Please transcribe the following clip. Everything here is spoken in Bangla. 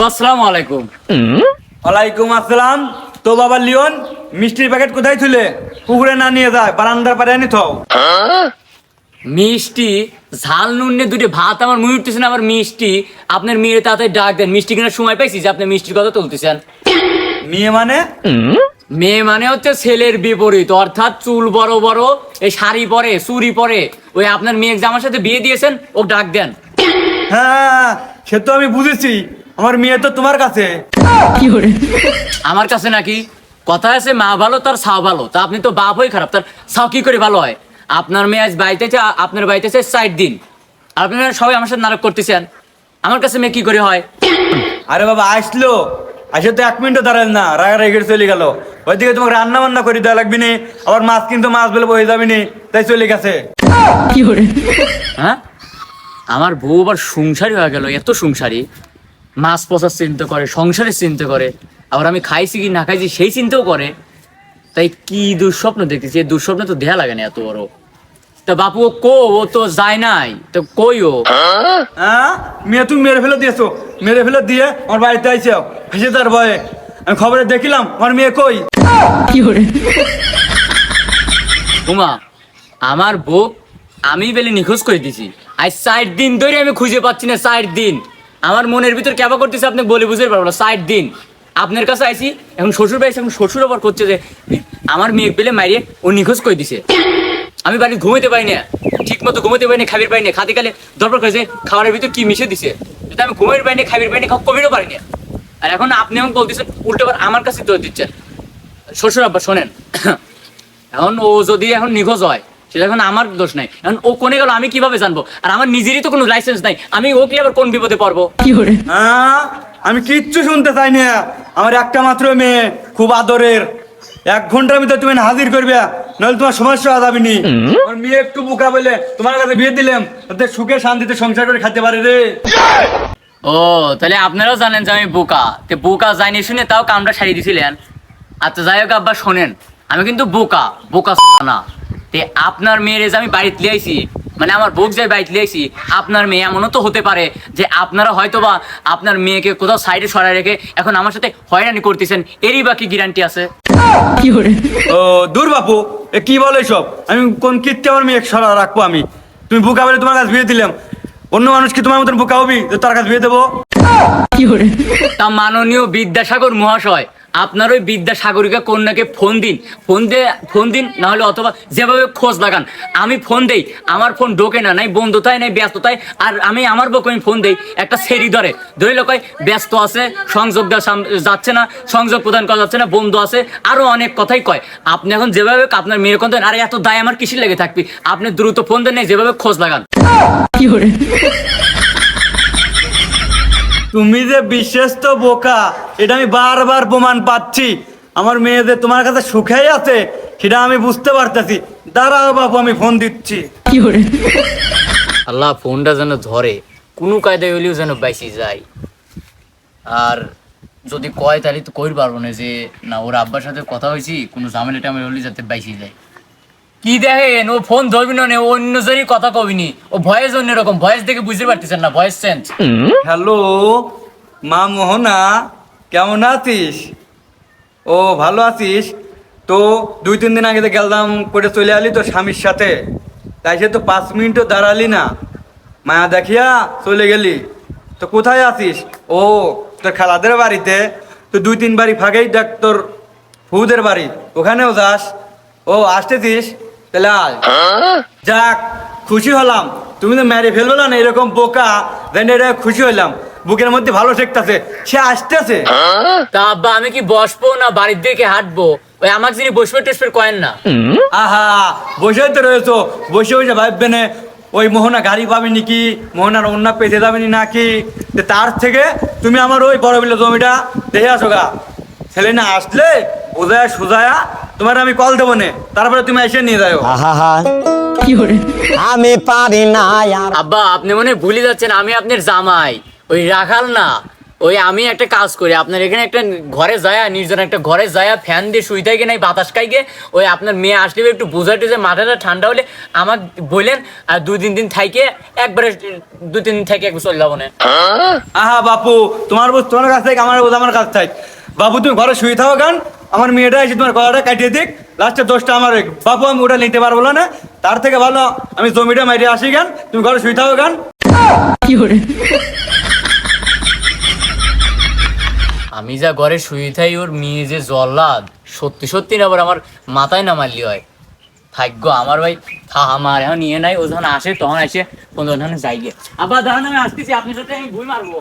আব্বা আসসালামু আলাইকুম। ওয়ালাইকুম আসসালাম। তো বাবা লিওন, মিষ্টির প্যাকেট কোথায় ছিলে? পুকুরে না নিয়ে যায়, বারান্দার পারে আনি থাও। মিষ্টি ঝাল নুন নিয়ে দুটো ভাত আমার মুখে উঠতেছে না, আবার মিষ্টি। আপনার মেয়ে তাতে ডাক দেন, মিষ্টি কেনার সময় পাইছি যে আপনি মিষ্টির কথা তুলতেছেন। মেয়ে মানে? মেয়ে মানে হচ্ছে ছেলের বিপরীত, অর্থাৎ চুল বড় বড়, এই শাড়ি পরে, চুড়ি পরে, ওই আপনার মেয়ে যে আমার সাথে বিয়ে দিয়েছেন ও ডাক দেন। হ্যাঁ, সে তো আমি বুঝেছি। আমার মেয়ে তো তোমার কাছে। আমার কাছে নাকি? কথা আছে মা ভালো তার ছাও ভালো, তা আপনি তো বাপ হয়ে খারাপ, তার ছাও কি করে ভালো হয়? আপনার মেয়ে আজ বাড়িতে আপনার বাড়িতে 4 দিন, আর আপনারা সবাই আমার সাথে নাটক করতেছেন। আমার কাছে মেয়ে কি করে হয়? আরে বাবা আসলো, আসে তো 1 মিনিটও দাঁড়াল না, রাগারাগি চলে গেল। ওইদিকে তোমাকে রান্না বান্না করে দেওয়া লাগবে নি, আবার মাছ কিন্তু মাছ বলে বয়ে যাবি নি, তাই চলে গেছে। হ্যাঁ, আমার বউ আবার সংসারী হয়ে গেল, এত সংসারী, মাছ পচার চিন্তা করে, সংসারের চিন্তা করে, আবার আমি খাইছি কি না খাইছি সেই চিন্তাও করে। তাই কি দুঃস্বপ্ন দেখতেছি, এই দুঃস্বপ্ন তো দেয়া লাগে না এত বড়। তা বাপু ও তো যায় নাই, তো কই ও? হ্যাঁ, মেয়ে তুমি মেরে ফেলে দিয়েছো, মেরে ফেলে দিয়ে আমার বাড়িতে আইছো ভেসে তার ভয়ে। আমি খবরে দেখিলাম আমার মেয়ে কই। উমা, আমার বউ আমি বেলে নিখোঁজ করে দিছি। আজ 4 দিন ধরে আমি খুঁজে পাচ্ছি না, 4 দিন। আমার মনের ভিতর কেবা করতেছে আপনি বলে বুঝতে পারবো না। 4 দিন আপনার কাছে আইছি, এখন শ্বশুর বাড়ি, এখন শ্বশুর আবার করছে যে আমার মেয়ে পেলে মারিয়ে ও নিখোঁজ করে দিছে। আমি বাড়ি ঘুমাইতে পারি না, ঠিক মতো ঘুমাইতে পারি না, খাবির পারি না, খাতে গেলে দরকার করেছে খাবারের ভিতর কি মিশে দিছে, এটা আমি ঘুমাইতে পারি না, খাবির পারি না, কবিরও পারি না। আর এখন আপনি এখন বলতেছেন উল্টো আবার আমার কাছে দোষ দিচ্ছেন। শ্বশুর আব্বা শোনেন, এখন ও যদি এখন নিখোঁজ হয় সেটা এখন আমার দোষ নাই। এখন ও কোনে গেল আমি কিভাবে জানবো? আর আমার নিজেরই তো কোনো লাইসেন্স নাই, আমি ওকে আবার কোন বিপদে পড়বো? হ্যাঁ, আমি কিচ্ছু শুনতে চাই না। আমার একটা মাত্র মেয়ে, খুব আদরের। 1 ঘন্টার ভিতরে তুমি হাজির করবে, নাহলে তোমার সমস্যা যাবে নি। আমার মেয়ে একটু বোকা বলে তোমার কাছে বিয়ে দিলাম, তাতে সুখে শান্তিতে সংসার করে খেতে পারে রে। ও তাহলে আপনারাও জানেন যে আমি বোকা, তে বোকা যায়নি শুনে তাও কামটা সারিয়ে দিছিলেন। আচ্ছা যাই হোক আব্বা শোনেন, আমি কিন্তু বোকা বোকা না। তে আপনার মেয়ের যে আমি বাড়িতে লিয়ে আইছি, মানে আমার বউক যে বাড়িতে লিয়ে আইছি, আপনার মেয়ে এমনও তো হতে পারে যে আপনারা হয়তো বা আপনার মেয়েকে কোথাও সাইডে সরাই রেখে এখন আমার সাথে হয়রানি করতেছেন, এরই বাকি গ্যারান্টি আছে? ও দূর বাপু, এ কি বলে সব? আমি কোন কীর্তি আমার মেয়ে সরা রাখবো? আমি তুমি বোকা বলে তোমার কাছে বিয়ে দিলাম, অন্য মানুষ কি তোমার মতন বোকা হবি যে তার কাছে বিয়ে দেবো? তা মাননীয় বিদ্যাসাগর মহাশয়, আপনার ওই বিদ্যাসাগরিকা কন্যাকে ফোন দিন না হলে অথবা যেভাবে খোঁজ লাগান। আমি ফোন দেই, আমার ফোন ঢোকে না, নাই বন্ধুতায় নাই ব্যস্ততায়। আর আমি আমার বউকে আমি ফোন দেই, একটা সেরি ধরে লোক ব্যস্ত আছে, সংযোগ যাচ্ছে না, সংযোগ প্রদান করা যাচ্ছে না, বন্ধু আছে, আরো অনেক কথাই কয়। আপনি এখন যেভাবে আপনার মেয়ের কথা, আরে এত দায় আমার কিসের লেগে থাকবি? আপনি দ্রুত ফোন দেন, নাই যেভাবে খোঁজ লাগান। তুমি যে বিশেষ তো বোকা, এটা আমি বারবার প্রমাণ পাচ্ছি। আমার মেয়ে যে তোমার কাছে সুখেই আছে সেটা আমি বুঝতে পারতেছি। দাঁড়াও বাবু, আমি ফোন দিচ্ছি। আল্লাহ ফোনটা যেন ধরে, কোনো কায়দায় হইলেও যেন বাইসি যায়। আর যদি কয় তাহলে তো কই পারবো না যে না ওর আব্বার সাথে কথা হয়েছি, কোনো ঝামেলা টামেলা হলে যাতে বাইসি যায়। কি দেখেন, ও ফোন ধরবি না, ও অন্য জনই কথা কবিনি, ও ভয়েস অন্য রকম, ভয়েস দেখে বুঝতে পারতেছেন না, ভয়েস চেঞ্জ। হ্যালো মা মোহনা, কেমন আছিস? ও ভালো আছিস তো? 2-3 দিন আগে তো গেলাম করে চলে আলি তোর স্বামীর সাথে, তাই সে তো 5 মিনিটও দাঁড়ালি না, মায়া দেখিয়া চলে গেলি। তো কোথায় আছিস? ও তোর খালাদের বাড়িতে। তো 2-3 বাড়ি ফাঁকেই দেখ তোর ফুদের বাড়ি, ওখানেও যাস। ও আসতেছিস? তাহলে আয়। যাক, খুশি হলাম। তুমি তো মেরে ফেলবে না এরকম বোকা, এটা খুশি হইলাম। বুকের মধ্যে ভালো ঠেকতেছে, সে আসতেছে। তা আব্বা আমি কি বসবো না বাড়ির দিকে হাঁটবো? ওই আমাকে যিনি বসবে টেসবে কয়েন না। আহা, বসে তো রয়েছো, বসে বসে ভাববে না ওই মোহনা গাড়ি পাবে নাকি, মোহনার অন্য পেতে যাবে নাকি। তার থেকে তুমি আমার ওই বড় বিলে জমিটা দেখে আসো গা। ছেলে না আসলে বোঝায় সোজায়া তোমার আমি কল দেবো নে, তারপরে তুমি এসে নিয়ে যাও। আমি পারি না। আব্বা আপনি মনে ভুলে যাচ্ছেন, আমি আপনার জামাই, ওই রাখাল না। ওই আমি একটা কাজ করি, আপনার এখানে একটা ঘরে যায়, নির্জন একটা ঘরে যায়, ফ্যান দিয়ে শুই থাকে নাই, বাতাস খাইগে, ওই আপনার মেয়ে আসলে একটু বুঝাইতে যে মাথাটা ঠান্ডা হলে আমার বললেন, আর 2-3 দিন থাইকে একবারে 2-3 দিন থেকে একবার চলে যাবো না। আহা বাপু, তোমার বুঝ তোমার কাছ থেকে, আমার বুঝ আমার কাছ থেকে। বাপু তুমি ঘরে শুয়ে থাকো গান, আমার মেয়েটা এসে তোমার গলাটা কাটিয়ে দিক, লাস্টে দোষটা আমার হোক। বাপু আমি ওটা নিতে পারবো না, তার থেকে ভালো আমি জমিটা মাইরে আসি গান, তুমি ঘরে শুয়ে থাকো গান। আমি যা ঘরে শুয়ে থাই, ওর মেয়ে যে জল্লাদ, সত্যি সত্যি না আবার আমার মাথায় না মারলি হয়। ভাগ্য আমার ভাই, আমার এখন নিয়ে নাই, ও যখন আসে তখন এসে কোন যাই গিয়ে আবার দাঁড়ান, আমি আসতেছি, আপনার সাথে আমি ভুল মারবো।